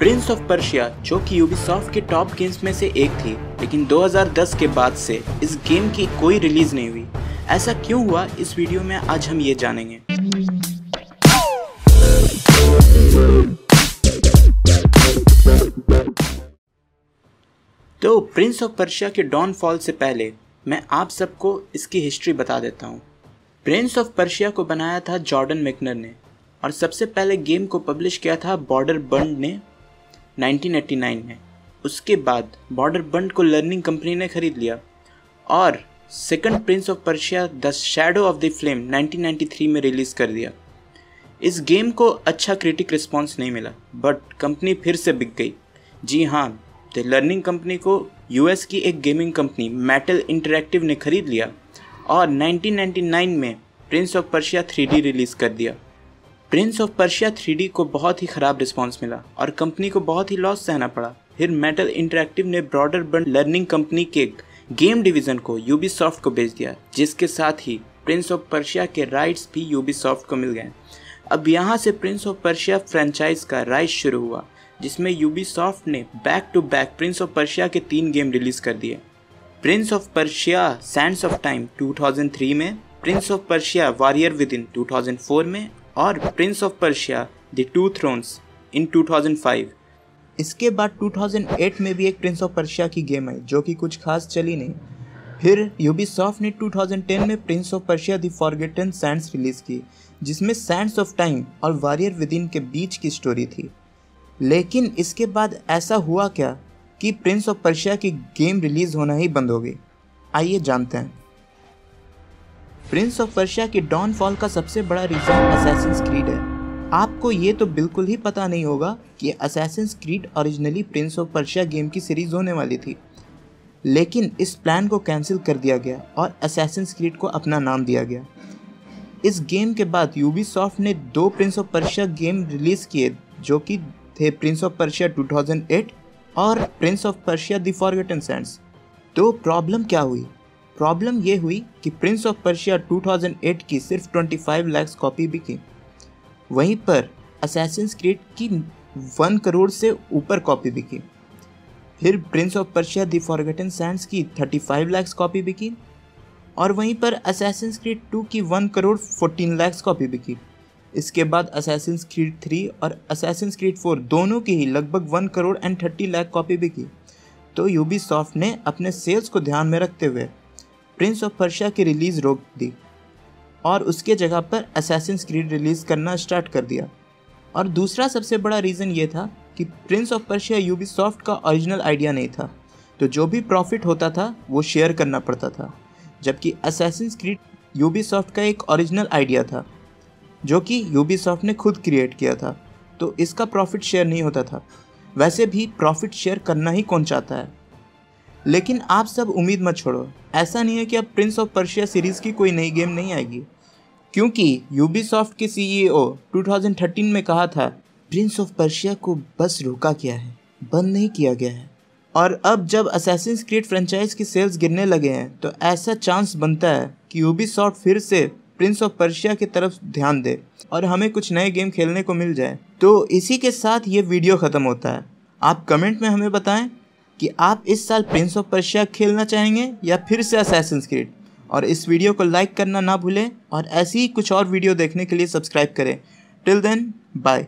Prince of Persia, जो कि Ubisoft के टॉप गेम्स में से एक थी, लेकिन 2010 के बाद से इस गेम की कोई रिलीज नहीं हुई। ऐसा क्यों हुआ, इस वीडियो में आज हम ये जानेंगे। तो प्रिंस ऑफ पर्शिया के डॉनफॉल से पहले मैं आप सबको इसकी हिस्ट्री बता देता हूँ। प्रिंस ऑफ पर्शिया को बनाया था जॉर्डन मैकनर ने, और सबसे पहले गेम को पब्लिश किया था बॉर्डर बंड ने 1989 में। उसके बाद बॉर्डर बंड को लर्निंग कंपनी ने खरीद लिया और second Prince of Persia the shadow of the flame 1993 में रिलीज़ कर दिया। इस गेम को अच्छा क्रिटिक रिस्पांस नहीं मिला, बट कंपनी फिर से बिक गई। जी हाँ, द लर्निंग कंपनी को यूएस की एक गेमिंग कंपनी मेटल इंटरैक्टिव ने खरीद लिया और 1999 में Prince of Persia 3D release कर दिया। प्रिंस ऑफ पर्शिया 3D को बहुत ही ख़राब रिस्पांस मिला और कंपनी को बहुत ही लॉस सहना पड़ा। फिर मेटल इंटरैक्टिव ने ब्रॉडर बंड लर्निंग कंपनी के गेम डिवीज़न को यूबीसॉफ्ट को बेच दिया, जिसके साथ ही प्रिंस ऑफ पर्शिया के राइट्स भी यूबीसॉफ्ट को मिल गए। अब यहाँ से प्रिंस ऑफ पर्शिया फ्रेंचाइज का राइज शुरू हुआ, जिसमें यूबीसॉफ्ट ने back to back Prince of Persia के 3 गेम रिलीज़ कर दिए। Prince of Persia Sands of Time 2003 में, Prince of Persia warrior within 2004 में और prince of Persia the two thrones in 2005। इसके बाद 2008 में भी एक प्रिंस ऑफ पर्शिया की गेम आई, जो कि कुछ खास चली नहीं। फिर यूबीसॉफ्ट ने 2010 में Prince of Persia the forgotten Sands release की, जिसमें सैंड्स ऑफ टाइम और वॉरियर विदिन के बीच की स्टोरी थी। लेकिन इसके बाद ऐसा हुआ क्या कि प्रिंस ऑफ पर्शिया की गेम रिलीज़ होना ही बंद हो गई। आइए जानते हैं। प्रिंस ऑफ पर्शिया के डॉनफॉल का सबसे बड़ा रीज़न असैसिन्स क्रीड है। आपको ये तो बिल्कुल ही पता नहीं होगा कि Assassin's creed originally Prince of Persia game की सीरीज़ होने वाली थी, लेकिन इस प्लान को कैंसिल कर दिया गया और असैसिन्स क्रीड को अपना नाम दिया गया। इस गेम के बाद यूबीसॉफ्ट ने 2 Prince of Persia game release किए, जो कि थे प्रिंस ऑफ पर्शिया 2008 और prince of Persia the forgotten Sands. तो प्रॉब्लम क्या हुई? प्रॉब्लम ये हुई कि प्रिंस ऑफ पर्शिया 2008 की सिर्फ 25 लाख कॉपी बिकी, वहीं पर असैसिन्स क्रीड की 1 करोड़ से ऊपर कॉपी बिकी। फिर Prince of Persia the forgotten Sands की 35 लाख कॉपी बिकी और वहीं पर असैसिन्स क्रीड 2 की 1 करोड़ 14 लाख कॉपी बिकी। इसके बाद असैसिन्स क्रीड 3 और असैसिन्स क्रीड 4 दोनों की ही लगभग 1 करोड़ एंड 30 लाख कॉपी बिकी। तो यूबीसॉफ्ट ने अपने सेल्स को ध्यान में रखते हुए प्रिंस ऑफ पर्शिया की रिलीज़ रोक दी और उसके जगह पर असैसिन्स क्रीड रिलीज़ करना स्टार्ट कर दिया। और दूसरा सबसे बड़ा रीज़न ये था कि प्रिंस ऑफ पर्शिया यूबीसॉफ्ट का ओरिजिनल आइडिया नहीं था, तो जो भी प्रॉफिट होता था वो शेयर करना पड़ता था, जबकि असैसिन्स क्रीड यूबीसॉफ्ट का एक ओरिजिनल आइडिया था, जो कि यूबीसॉफ्ट ने खुद क्रिएट किया था, तो इसका प्रॉफिट शेयर नहीं होता था। वैसे भी प्रॉफिट शेयर करना ही कौन चाहता है। लेकिन आप सब उम्मीद मत छोड़ो, ऐसा नहीं है कि अब प्रिंस ऑफ पर्शिया सीरीज़ की कोई नई गेम नहीं आएगी, क्योंकि यूबीसॉफ्ट के सीईओ 2013 में कहा था प्रिंस ऑफ पर्शिया को बस रोका गया है, बंद नहीं किया गया है। और अब जब असैसिन्स क्रीड फ्रेंचाइज की सेल्स गिरने लगे हैं, तो ऐसा चांस बनता है कि यूबीसॉफ्ट फिर से प्रिंस ऑफ पर्शिया की तरफ ध्यान दे और हमें कुछ नए गेम खेलने को मिल जाए। तो इसी के साथ ये वीडियो ख़त्म होता है। आप कमेंट में हमें बताएं कि आप इस साल प्रिंस ऑफ पर्शिया खेलना चाहेंगे या फिर से असैसिन्स क्रीड। और इस वीडियो को लाइक करना ना भूलें और ऐसी ही कुछ और वीडियो देखने के लिए सब्सक्राइब करें। Till then, bye.